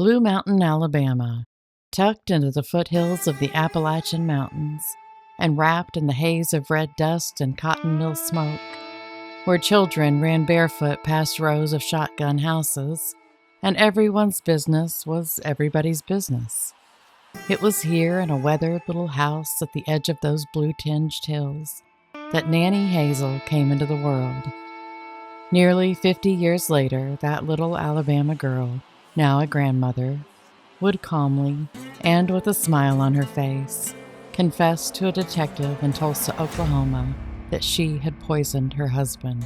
Blue Mountain, Alabama, tucked into the foothills of the Appalachian Mountains and wrapped in the haze of red dust and cotton mill smoke, where children ran barefoot past rows of shotgun houses, and everyone's business was everybody's business. It was here in a weathered little house at the edge of those blue-tinged hills that Nanny Hazel came into the world. Nearly 50 years later, that little Alabama girl, now a grandmother, would calmly, and with a smile on her face, confess to a detective in Tulsa, Oklahoma, that she had poisoned her husband.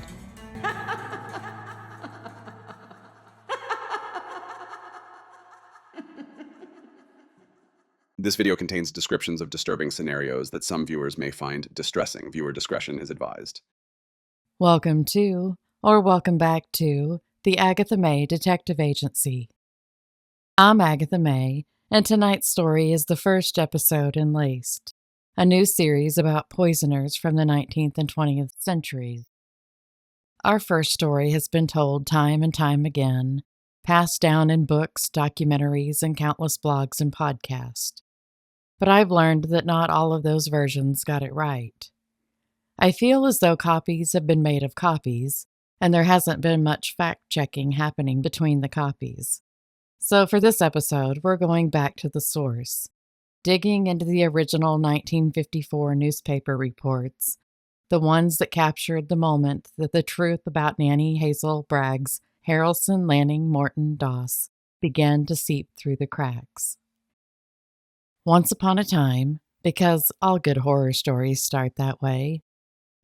This video contains descriptions of disturbing scenarios that some viewers may find distressing. Viewer discretion is advised. Welcome to, or welcome back to, the Agatha May Detective Agency. I'm Agatha May, and tonight's story is the first episode in Laced, a new series about poisoners from the 19th and 20th centuries. Our first story has been told time and time again, passed down in books, documentaries, and countless blogs and podcasts. But I've learned that not all of those versions got it right. I feel as though copies have been made of copies, and there hasn't been much fact-checking happening between the copies. So for this episode, we're going back to the source, digging into the original 1954 newspaper reports, the ones that captured the moment that the truth about Nannie Hazel Bragg's Harrelson, Lanning, Morton, Doss began to seep through the cracks. Once upon a time, because all good horror stories start that way,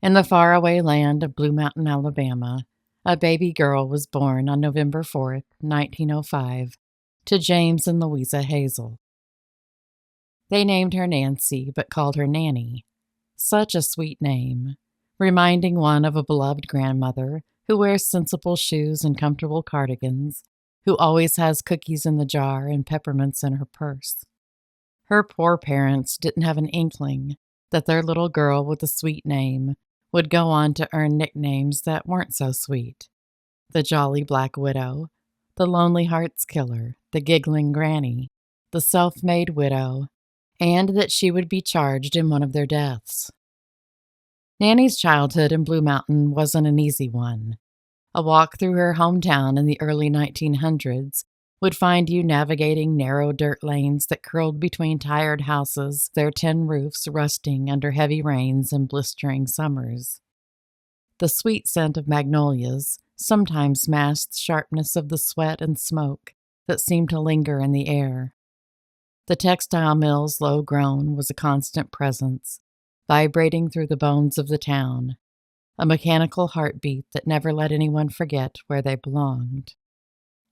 in the faraway land of Blue Mountain, Alabama, a baby girl was born on November 4th, 1905, to James and Louisa Hazel. They named her Nancy, but called her Nanny. Such a sweet name, reminding one of a beloved grandmother who wears sensible shoes and comfortable cardigans, who always has cookies in the jar and peppermints in her purse. Her poor parents didn't have an inkling that their little girl with a sweet name would go on to earn nicknames that weren't so sweet. The Jolly Black Widow, the Lonely Hearts Killer, the Giggling Granny, the Self-Made Widow, and that she would be charged in one of their deaths. Nanny's childhood in Blue Mountain wasn't an easy one. A walk through her hometown in the early 1900s would find you navigating narrow dirt lanes that curled between tired houses, their tin roofs rusting under heavy rains and blistering summers. The sweet scent of magnolias sometimes masked the sharpness of the sweat and smoke that seemed to linger in the air. The textile mill's low groan was a constant presence, vibrating through the bones of the town, a mechanical heartbeat that never let anyone forget where they belonged.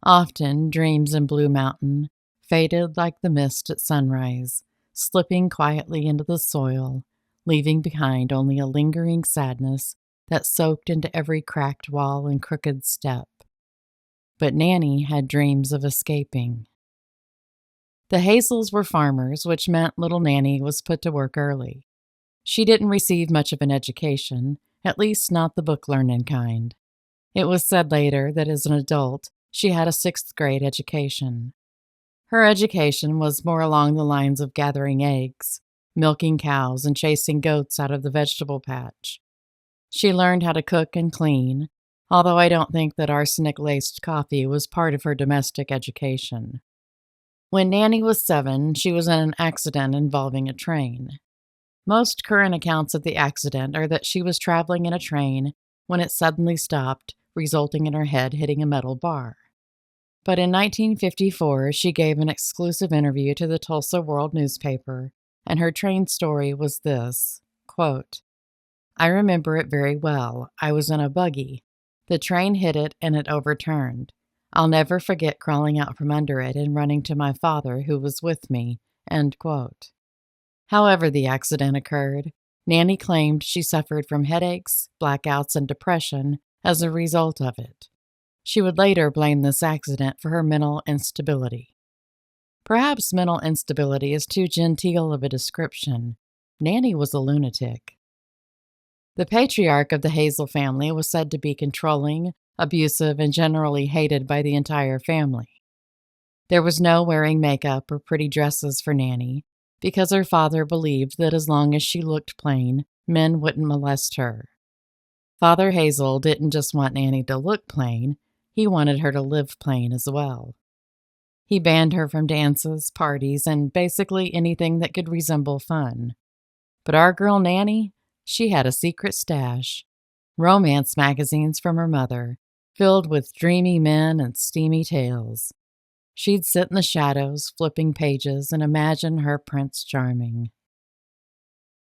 Often, dreams in Blue Mountain faded like the mist at sunrise, slipping quietly into the soil, leaving behind only a lingering sadness that soaked into every cracked wall and crooked step. But Nanny had dreams of escaping. The Hazels were farmers, which meant little Nanny was put to work early. She didn't receive much of an education, at least not the book-learning kind. It was said later that as an adult, she had a 6th grade education. Her education was more along the lines of gathering eggs, milking cows, and chasing goats out of the vegetable patch. She learned how to cook and clean, although I don't think that arsenic-laced coffee was part of her domestic education. When Nanny was 7, she was in an accident involving a train. Most current accounts of the accident are that she was traveling in a train when it suddenly stopped, resulting in her head hitting a metal bar. But in 1954, she gave an exclusive interview to the Tulsa World newspaper, and her train story was this, quote, "I remember it very well. I was in a buggy. The train hit it and it overturned. I'll never forget crawling out from under it and running to my father, who was with me." End quote. However the accident occurred, Nanny claimed she suffered from headaches, blackouts, and depression as a result of it. She would later blame this accident for her mental instability. Perhaps mental instability is too genteel of a description. Nanny was a lunatic. The patriarch of the Hazel family was said to be controlling, abusive, and generally hated by the entire family. There was no wearing makeup or pretty dresses for Nanny, because her father believed that as long as she looked plain, men wouldn't molest her. Father Hazel didn't just want Nanny to look plain, he wanted her to live plain as well. He banned her from dances, parties, and basically anything that could resemble fun. But our girl Nanny, she had a secret stash. Romance magazines from her mother, filled with dreamy men and steamy tales. She'd sit in the shadows, flipping pages, and imagine her Prince Charming.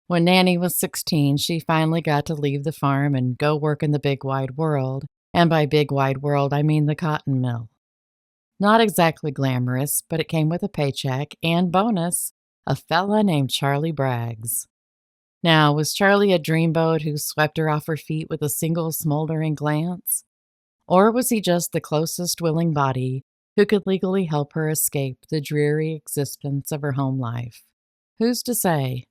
When Nanny was 16, she finally got to leave the farm and go work in the big wide world, and by big wide world I mean the cotton mill. Not exactly glamorous, but it came with a paycheck and bonus, a fella named Charlie Braggs. Now, was Charlie a dreamboat who swept her off her feet with a single smoldering glance? Or was he just the closest willing body who could legally help her escape the dreary existence of her home life? Who's to say?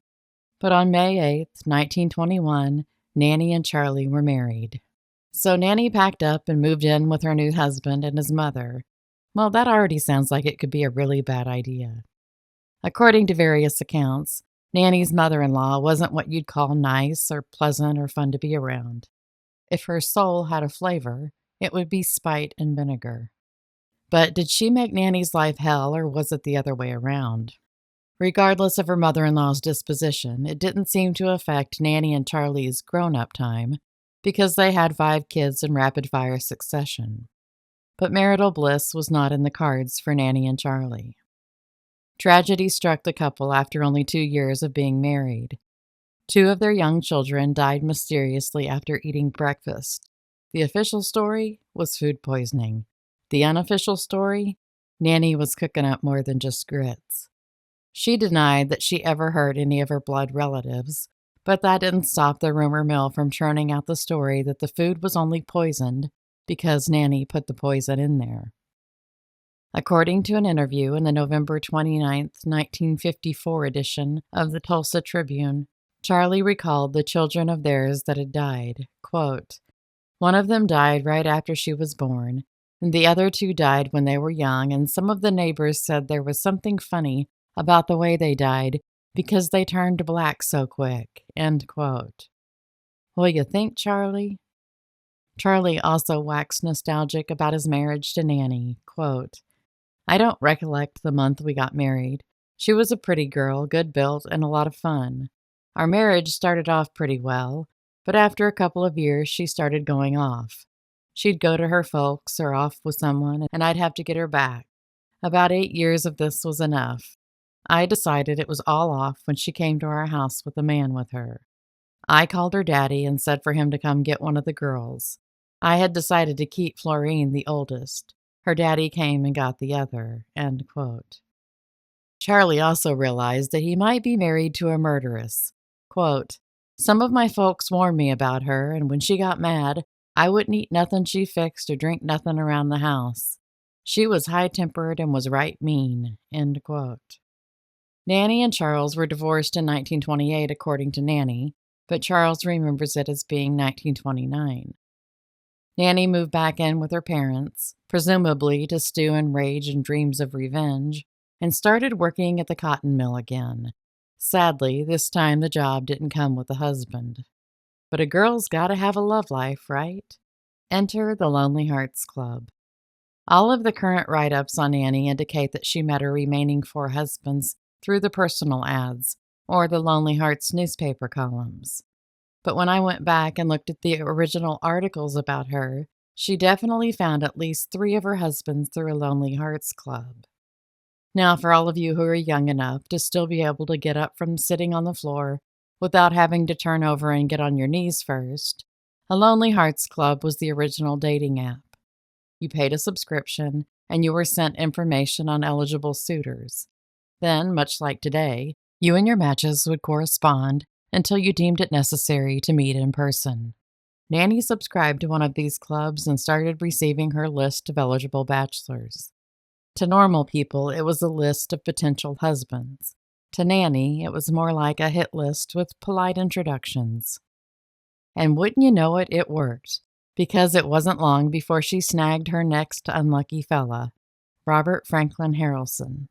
But on May 8th, 1921, Nanny and Charlie were married. So Nanny packed up and moved in with her new husband and his mother. Well, that already sounds like it could be a really bad idea. According to various accounts, Nanny's mother-in-law wasn't what you'd call nice or pleasant or fun to be around. If her soul had a flavor, it would be spite and vinegar. But did she make Nanny's life hell, or was it the other way around? Regardless of her mother-in-law's disposition, it didn't seem to affect Nanny and Charlie's grown-up time, because they had 5 kids in rapid-fire succession. But marital bliss was not in the cards for Nanny and Charlie. Tragedy struck the couple after only 2 years of being married. 2 of their young children died mysteriously after eating breakfast. The official story was food poisoning. The unofficial story? Nanny was cooking up more than just grits. She denied that she ever hurt any of her blood relatives, but that didn't stop the rumor mill from churning out the story that the food was only poisoned because Nanny put the poison in there. According to an interview in the November 29, 1954 edition of the Tulsa Tribune, Charlie recalled the children of theirs that had died. Quote, "One of them died right after she was born, and the other 2 died when they were young, and some of the neighbors said there was something funny about the way they died because they turned black so quick." End quote. Well, you think, Charlie? Charlie also waxed nostalgic about his marriage to Nanny. Quote, "I don't recollect the month we got married. She was a pretty girl, good built, and a lot of fun. Our marriage started off pretty well, but after a couple of years she started going off. She'd go to her folks or off with someone, and I'd have to get her back. About 8 years of this was enough. I decided it was all off when she came to our house with a man with her. I called her daddy and said for him to come get one of the girls. I had decided to keep Florine, the oldest. Her daddy came and got the other." End quote. Charlie also realized that he might be married to a murderess. Quote, "Some of my folks warned me about her, and when she got mad, I wouldn't eat nothing she fixed or drink nothing around the house. She was high-tempered and was right mean." End quote. Nanny and Charles were divorced in 1928, according to Nanny, but Charles remembers it as being 1929. Nanny moved back in with her parents, presumably to stew in rage and dreams of revenge, and started working at the cotton mill again. Sadly, this time the job didn't come with a husband. But a girl's gotta have a love life, right? Enter the Lonely Hearts Club. All of the current write-ups on Nanny indicate that she met her remaining 4 husbands through the personal ads, or the Lonely Hearts newspaper columns. But when I went back and looked at the original articles about her, she definitely found at least 3 of her husbands through a Lonely Hearts Club. Now, for all of you who are young enough to still be able to get up from sitting on the floor without having to turn over and get on your knees first, a Lonely Hearts Club was the original dating app. You paid a subscription, and you were sent information on eligible suitors. Then, much like today, you and your matches would correspond until you deemed it necessary to meet in person. Nanny subscribed to one of these clubs and started receiving her list of eligible bachelors. To normal people, it was a list of potential husbands. To Nanny, it was more like a hit list with polite introductions. And wouldn't you know it, it worked, because it wasn't long before she snagged her next unlucky fella. Robert Franklin Harrelson.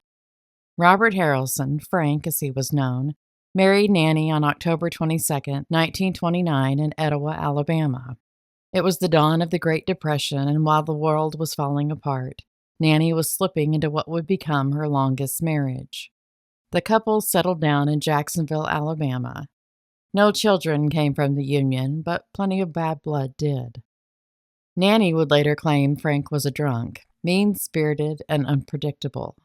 Robert Harrelson, Frank as he was known, married Nannie on October 22, 1929 in Etowah, Alabama. It was the dawn of the Great Depression, and while the world was falling apart, Nannie was slipping into what would become her longest marriage. The couple settled down in Jacksonville, Alabama. No children came from the union, but plenty of bad blood did. Nannie would later claim Frank was a drunk, mean-spirited, and unpredictable.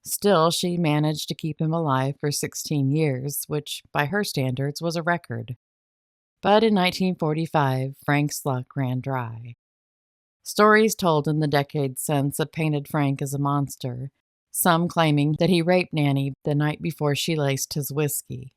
Still, she managed to keep him alive for 16 years, which, by her standards, was a record. But in 1945, Frank's luck ran dry. Stories told in the decades since have painted Frank as a monster, some claiming that he raped Nannie the night before she laced his whiskey.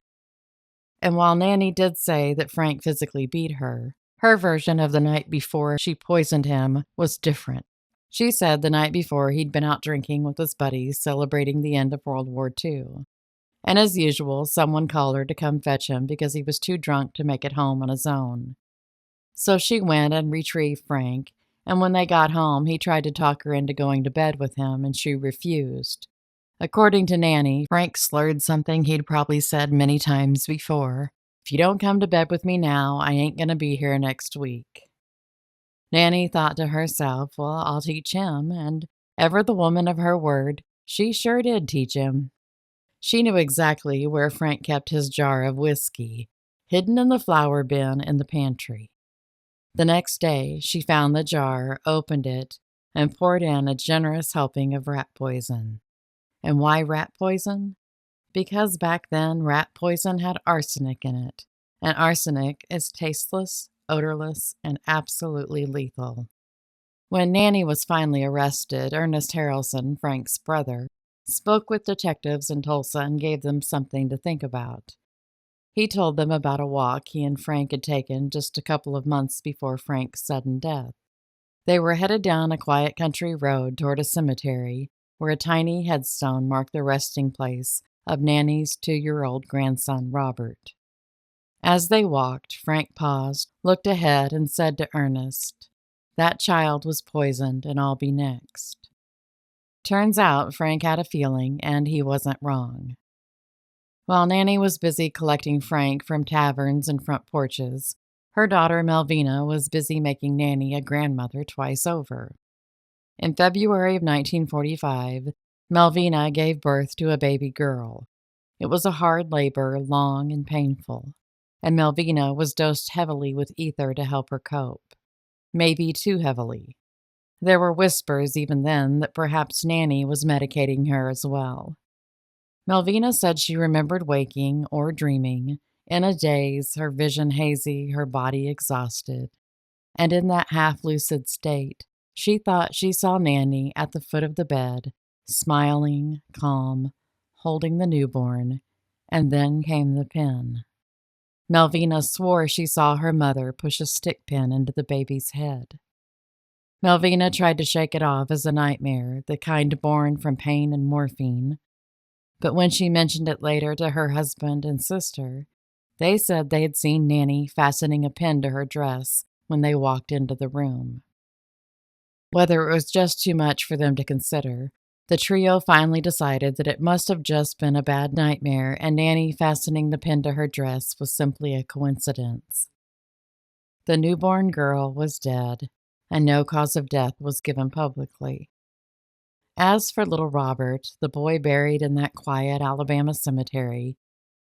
And while Nannie did say that Frank physically beat her, her version of the night before she poisoned him was different. She said the night before he'd been out drinking with his buddies celebrating the end of World War II. And as usual, someone called her to come fetch him because he was too drunk to make it home on his own. So she went and retrieved Frank, and when they got home, he tried to talk her into going to bed with him, and she refused. According to Nannie, Frank slurred something he'd probably said many times before. "If you don't come to bed with me now, I ain't going to be here next week." Nannie thought to herself, well, I'll teach him, and ever the woman of her word, she sure did teach him. She knew exactly where Frank kept his jar of whiskey, hidden in the flour bin in the pantry. The next day, she found the jar, opened it, and poured in a generous helping of rat poison. And why rat poison? Because back then, rat poison had arsenic in it, and arsenic is tasteless, odorless, and absolutely lethal. When Nannie was finally arrested, Ernest Harrelson, Frank's brother, spoke with detectives in Tulsa and gave them something to think about. He told them about a walk he and Frank had taken just a couple of months before Frank's sudden death. They were headed down a quiet country road toward a cemetery where a tiny headstone marked the resting place of Nannie's 2-year-old grandson, Robert. As they walked, Frank paused, looked ahead, and said to Ernest, "That child was poisoned, and I'll be next." Turns out Frank had a feeling, and he wasn't wrong. While Nannie was busy collecting Frank from taverns and front porches, her daughter Melvina was busy making Nannie a grandmother twice over. In February of 1945, Melvina gave birth to a baby girl. It was a hard labor, long and painful, and Melvina was dosed heavily with ether to help her cope. Maybe too heavily. There were whispers even then that perhaps Nannie was medicating her as well. Melvina said she remembered waking or dreaming, in a daze, her vision hazy, her body exhausted. And in that half-lucid state, she thought she saw Nannie at the foot of the bed, smiling, calm, holding the newborn, and then came the pin. Melvina swore she saw her mother push a stick pin into the baby's head. Melvina tried to shake it off as a nightmare, the kind born from pain and morphine. But when she mentioned it later to her husband and sister, they said they had seen Nannie fastening a pin to her dress when they walked into the room. Whether it was just too much for them to consider, the trio finally decided that it must have just been a bad nightmare, and Nannie fastening the pin to her dress was simply a coincidence. The newborn girl was dead, and no cause of death was given publicly. As for little Robert, the boy buried in that quiet Alabama cemetery,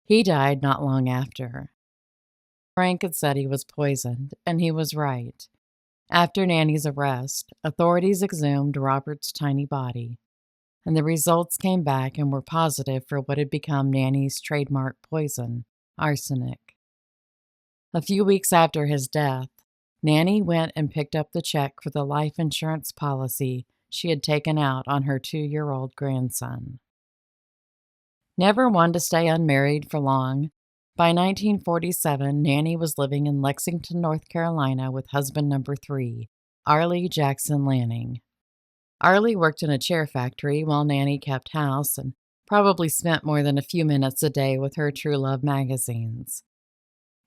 he died not long after. Frank had said he was poisoned, and he was right. After Nannie's arrest, authorities exhumed Robert's tiny body, and the results came back and were positive for what had become Nannie's trademark poison, arsenic. A few weeks after his death, Nannie went and picked up the check for the life insurance policy she had taken out on her 2-year-old grandson. Never one to stay unmarried for long, by 1947, Nannie was living in Lexington, North Carolina with husband number 3, Arley Jackson Lanning. Arley worked in a chair factory while Nannie kept house and probably spent more than a few minutes a day with her True Love magazines.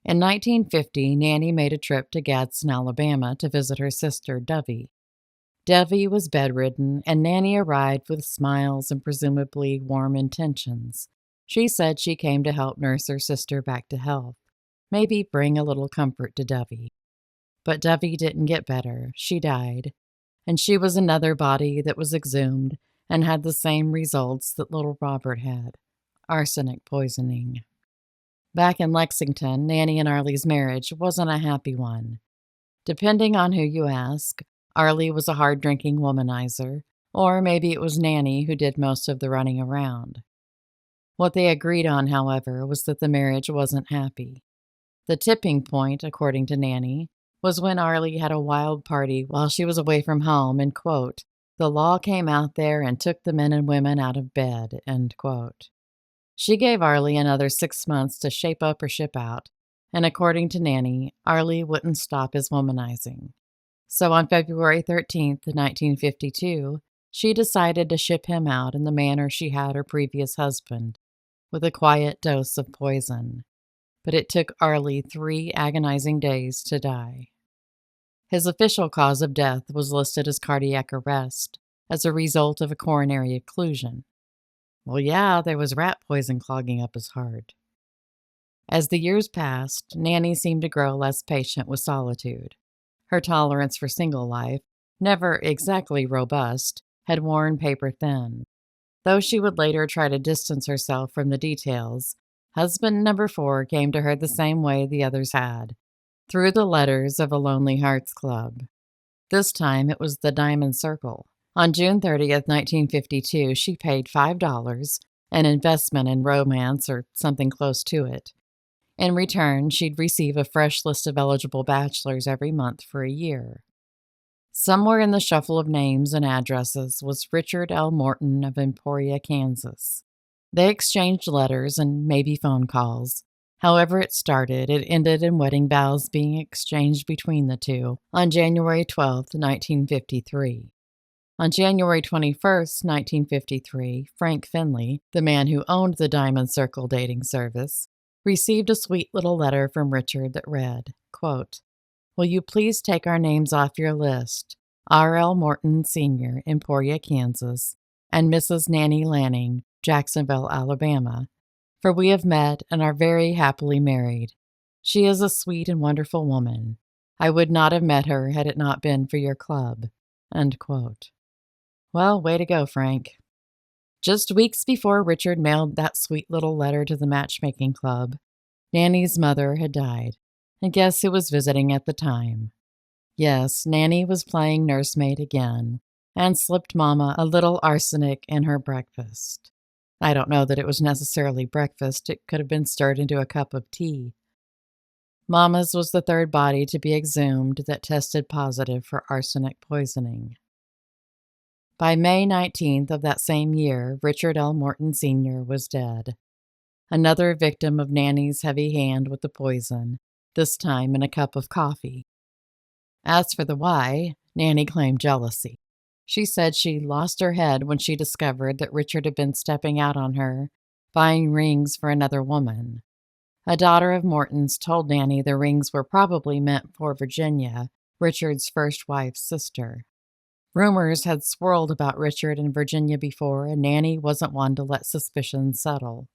In 1950, Nannie made a trip to Gadsden, Alabama to visit her sister, Dovey. Devi was bedridden, and Nanny arrived with smiles and presumably warm intentions. She said she came to help nurse her sister back to health, maybe bring a little comfort to Devi. But Devi didn't get better. She died, and she was another body that was exhumed and had the same results that little Robert had: arsenic poisoning. Back in Lexington, Nanny and Arley's marriage wasn't a happy one. Depending on who you ask, Arley was a hard-drinking womanizer, or maybe it was Nanny who did most of the running around. What they agreed on, however, was that the marriage wasn't happy. The tipping point, according to Nanny, was when Arley had a wild party while she was away from home and, quote, "the law came out there and took the men and women out of bed," end quote. She gave Arley another 6 months to shape up or ship out, and according to Nanny, Arley wouldn't stop his womanizing. So on February 13th, 1952, she decided to ship him out in the manner she had her previous husband, with a quiet dose of poison. But it took Arley 3 agonizing days to die. His official cause of death was listed as cardiac arrest as a result of a coronary occlusion. Well, yeah, there was rat poison clogging up his heart. As the years passed, Nanny seemed to grow less patient with solitude. Her tolerance for single life, never exactly robust, had worn paper thin. Though she would later try to distance herself from the details, husband number 4 came to her the same way the others had, through the letters of a Lonely Hearts Club. This time it was the Diamond Circle. On June 30th, 1952, she paid $5, an investment in romance or something close to it. In return, she'd receive a fresh list of eligible bachelors every month for a year. Somewhere in the shuffle of names and addresses was Richard L. Morton of Emporia, Kansas. They exchanged letters and maybe phone calls. However it started, it ended in wedding vows being exchanged between the two on January 12, 1953. On January 21st, 1953, Frank Finley, the man who owned the Diamond Circle dating service, received a sweet little letter from Richard that read, quote, "Will you please take our names off your list? R.L. Morton, Sr., Emporia, Kansas, and Mrs. Nannie Lanning, Jacksonville, Alabama, for we have met and are very happily married. She is a sweet and wonderful woman. I would not have met her had it not been for your club." End quote. Well, way to go, Frank. Just weeks before Richard mailed that sweet little letter to the matchmaking club, Nanny's mother had died, and guess who was visiting at the time? Yes, Nanny was playing nursemaid again, and slipped Mama a little arsenic in her breakfast. I don't know that it was necessarily breakfast. It could have been stirred into a cup of tea. Mama's was the 3rd body to be exhumed that tested positive for arsenic poisoning. By May 19th of that same year, Richard L. Morton Sr. was dead. Another victim of Nanny's heavy hand with the poison, this time in a cup of coffee. As for the why, Nanny claimed jealousy. She said she lost her head when she discovered that Richard had been stepping out on her, buying rings for another woman. A daughter of Morton's told Nanny the rings were probably meant for Virginia, Richard's first wife's sister. Rumors had swirled about Richard and Virginia before, and Nanny wasn't one to let suspicions settle.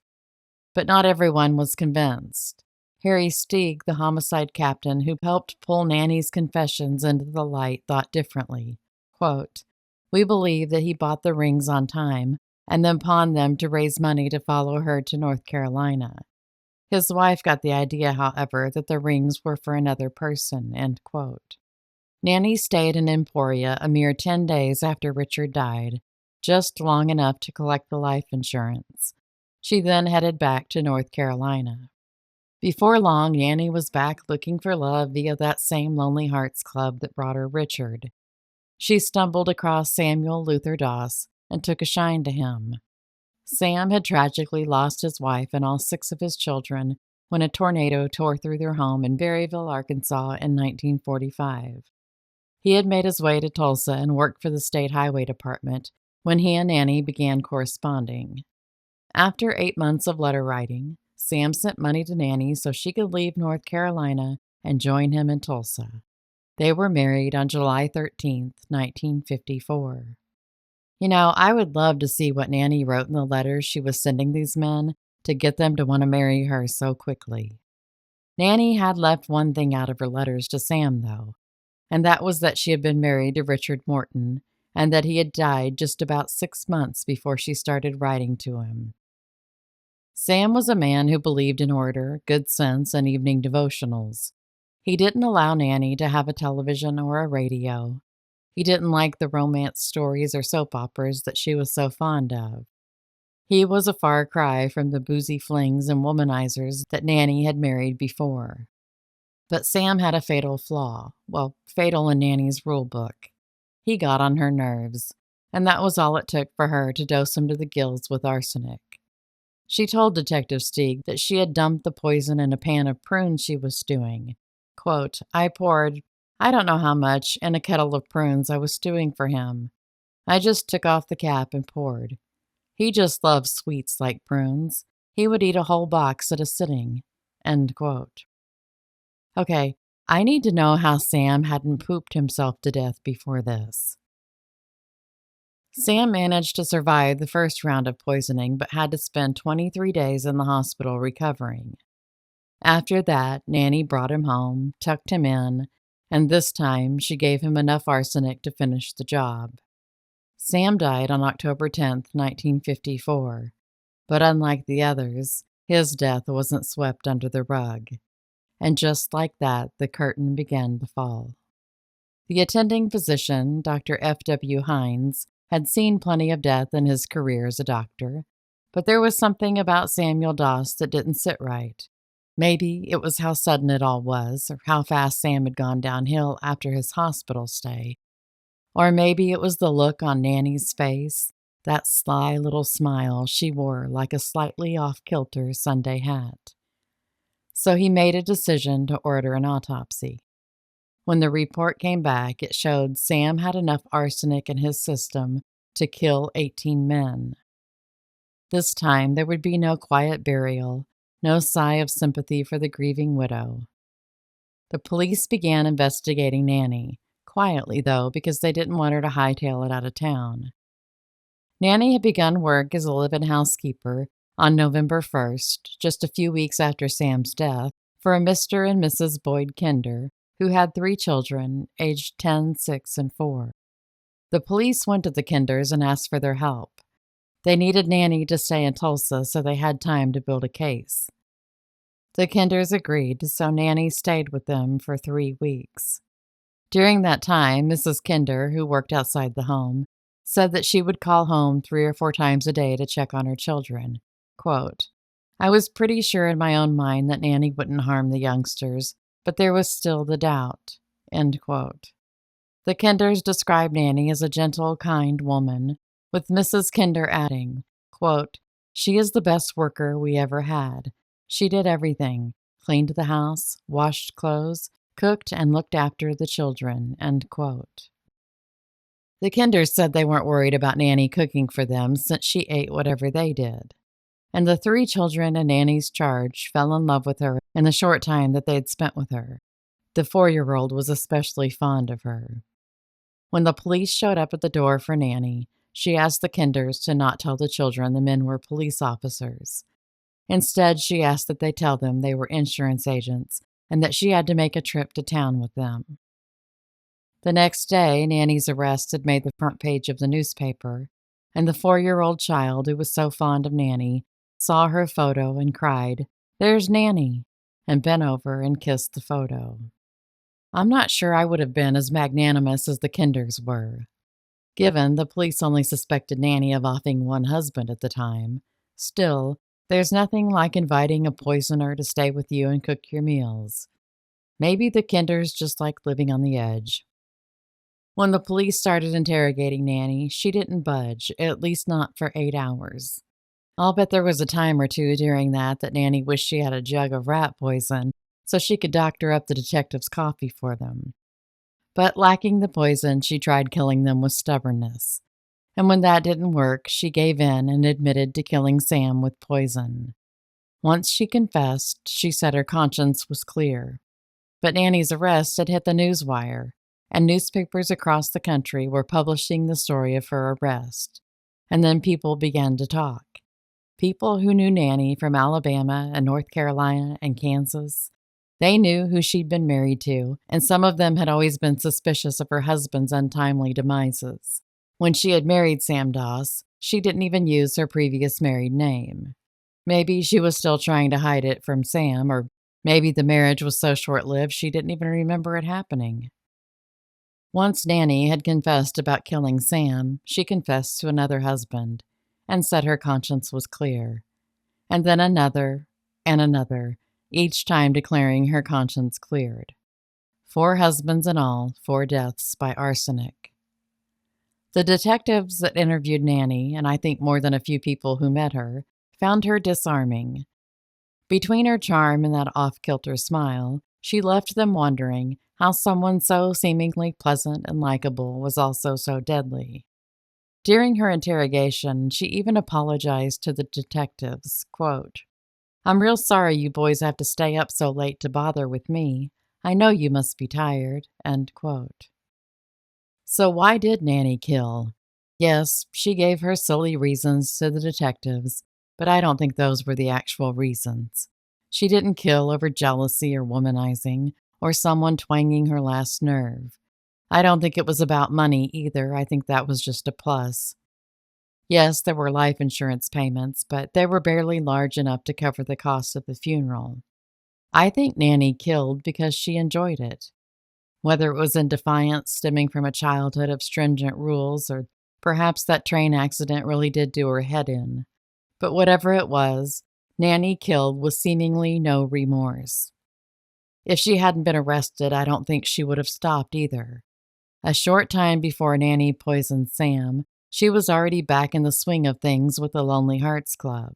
But not everyone was convinced. Harry Steig, the homicide captain who helped pull Nanny's confessions into the light, thought differently. Quote, "We believe that he bought the rings on time and then pawned them to raise money to follow her to North Carolina. His wife got the idea, however, that the rings were for another person." End quote. Nanny stayed in Emporia a mere 10 days after Richard died, just long enough to collect the life insurance. She then headed back to North Carolina. Before long, Nanny was back looking for love via that same Lonely Hearts Club that brought her Richard. She stumbled across Samuel Luther Doss and took a shine to him. Sam had tragically lost his wife and all 6 of his children when a tornado tore through their home in Berryville, Arkansas in 1945. He had made his way to Tulsa and worked for the State Highway Department when he and Nanny began corresponding. After 8 months of letter writing, Sam sent money to Nanny so she could leave North Carolina and join him in Tulsa. They were married on July 13th, 1954. I would love to see what Nanny wrote in the letters she was sending these men to get them to want to marry her so quickly. Nanny had left one thing out of her letters to Sam, though, and that was that she had been married to Richard Morton and that he had died just about 6 months before she started writing to him. Sam was a man who believed in order, good sense, and evening devotionals. He didn't allow Nanny to have a television or a radio. He didn't like the romance stories or soap operas that she was so fond of. He was a far cry from the boozy flings and womanizers that Nanny had married before. But Sam had a fatal flaw, fatal in Nanny's rule book. He got on her nerves, and that was all it took for her to dose him to the gills with arsenic. She told Detective Steig that she had dumped the poison in a pan of prunes she was stewing. Quote, I poured, I don't know how much, in a kettle of prunes I was stewing for him. I just took off the cap and poured. He just loves sweets like prunes. He would eat a whole box at a sitting. End quote. Okay, I need to know how Sam hadn't pooped himself to death before this. Sam managed to survive the first round of poisoning but had to spend 23 days in the hospital recovering. After that, Nanny brought him home, tucked him in, and this time she gave him enough arsenic to finish the job. Sam died on October 10th, 1954, but unlike the others, his death wasn't swept under the rug. And just like that, the curtain began to fall. The attending physician, Dr. F.W. Hines, had seen plenty of death in his career as a doctor, but there was something about Samuel Doss that didn't sit right. Maybe it was how sudden it all was, or how fast Sam had gone downhill after his hospital stay. Or maybe it was the look on Nanny's face, that sly little smile she wore like a slightly off-kilter Sunday hat. So he made a decision to order an autopsy. When the report came back, it showed Sam had enough arsenic in his system to kill 18 men. This time, there would be no quiet burial, no sigh of sympathy for the grieving widow. The police began investigating Nanny, quietly though, because they didn't want her to hightail it out of town. Nanny had begun work as a live-in housekeeper on November 1st, just a few weeks after Sam's death, for a Mr. and Mrs. Boyd Kinder, who had 3 children, aged 10, 6, and 4. The police went to the Kinders and asked for their help. They needed Nanny to stay in Tulsa, so they had time to build a case. The Kinders agreed, so Nanny stayed with them for 3 weeks. During that time, Mrs. Kinder, who worked outside the home, said that she would call home 3 or 4 times a day to check on her children. Quote, I was pretty sure in my own mind that Nanny wouldn't harm the youngsters, but there was still the doubt. End quote. The Kinders described Nanny as a gentle, kind woman, with Mrs. Kinder adding, quote, she is the best worker we ever had. She did everything, cleaned the house, washed clothes, cooked, and looked after the children. End quote. The Kinders said they weren't worried about Nanny cooking for them since she ate whatever they did. And the 3 children in Nanny's charge fell in love with her in the short time that they had spent with her. The 4-year-old was especially fond of her. When the police showed up at the door for Nanny, she asked the Kinders to not tell the children the men were police officers. Instead, she asked that they tell them they were insurance agents and that she had to make a trip to town with them. The next day, Nanny's arrest had made the front page of the newspaper, and the 4-year-old child who was so fond of Nanny saw her photo and cried, "There's Nanny," and bent over and kissed the photo. I'm not sure I would have been as magnanimous as the Kinders were. Given the police only suspected Nanny of offing one husband at the time, still, there's nothing like inviting a poisoner to stay with you and cook your meals. Maybe the Kinders just liked living on the edge. When the police started interrogating Nanny, she didn't budge, at least not for 8 hours. I'll bet there was a time or two during that Nanny wished she had a jug of rat poison so she could doctor up the detectives' coffee for them. But lacking the poison, she tried killing them with stubbornness. And when that didn't work, she gave in and admitted to killing Sam with poison. Once she confessed, she said her conscience was clear. But Nanny's arrest had hit the newswire, and newspapers across the country were publishing the story of her arrest. And then people began to talk. People who knew Nanny from Alabama and North Carolina and Kansas. They knew who she'd been married to, and some of them had always been suspicious of her husband's untimely demises. When she had married Sam Doss, she didn't even use her previous married name. Maybe she was still trying to hide it from Sam, or maybe the marriage was so short-lived she didn't even remember it happening. Once Nanny had confessed about killing Sam, she confessed to another husband and said her conscience was clear. And then another and another, each time declaring her conscience cleared. 4 husbands in all, 4 deaths by arsenic. The detectives that interviewed Nanny, and I think more than a few people who met her, found her disarming. Between her charm and that off-kilter smile, she left them wondering how someone so seemingly pleasant and likable was also so deadly. During her interrogation, she even apologized to the detectives, quote, "I'm real sorry you boys have to stay up so late to bother with me. I know you must be tired," end quote. So why did Nanny kill? Yes, she gave her silly reasons to the detectives, but I don't think those were the actual reasons. She didn't kill over jealousy or womanizing, or someone twanging her last nerve. I don't think it was about money either. I think that was just a plus. Yes, there were life insurance payments, but they were barely large enough to cover the cost of the funeral. I think Nanny killed because she enjoyed it. Whether it was in defiance stemming from a childhood of stringent rules, or perhaps that train accident really did do her head in. But whatever it was, Nanny killed with seemingly no remorse. If she hadn't been arrested, I don't think she would have stopped either. A short time before Nanny poisoned Sam, she was already back in the swing of things with the Lonely Hearts Club,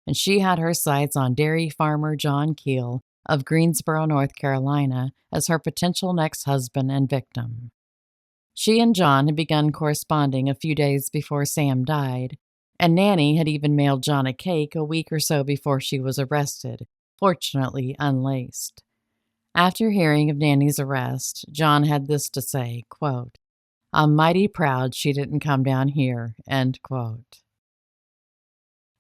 and she had her sights on dairy farmer John Keel of Greensboro, North Carolina, as her potential next husband and victim. She and John had begun corresponding a few days before Sam died, and Nanny had even mailed John a cake a week or so before she was arrested, fortunately unlaced. After hearing of Nanny's arrest, John had this to say, quote, "I'm mighty proud she didn't come down here," end quote.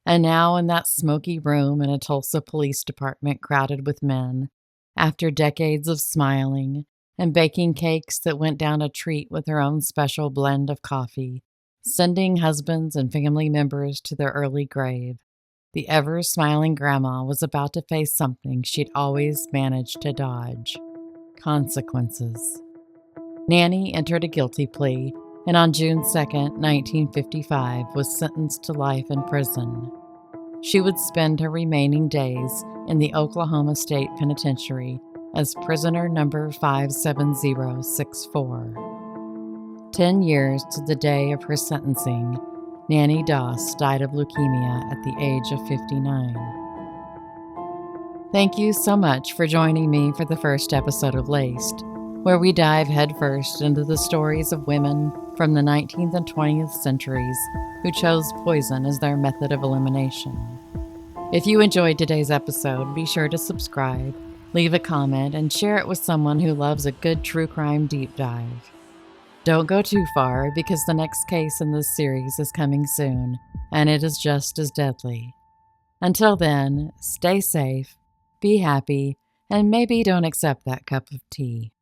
And now in that smoky room in a Tulsa police department crowded with men, after decades of smiling and baking cakes that went down a treat with her own special blend of coffee, sending husbands and family members to their early grave, the ever-smiling grandma was about to face something she'd always managed to dodge: consequences. Nanny entered a guilty plea, and on June 2, 1955, was sentenced to life in prison. She would spend her remaining days in the Oklahoma State Penitentiary as prisoner number 57064. 10 years to the day of her sentencing, Nannie Doss died of leukemia at the age of 59. Thank you so much for joining me for the first episode of Laced, where we dive headfirst into the stories of women from the 19th and 20th centuries who chose poison as their method of elimination. If you enjoyed today's episode, be sure to subscribe, leave a comment, and share it with someone who loves a good true crime deep dive. Don't go too far, because the next case in this series is coming soon, and it is just as deadly. Until then, stay safe, be happy, and maybe don't accept that cup of tea.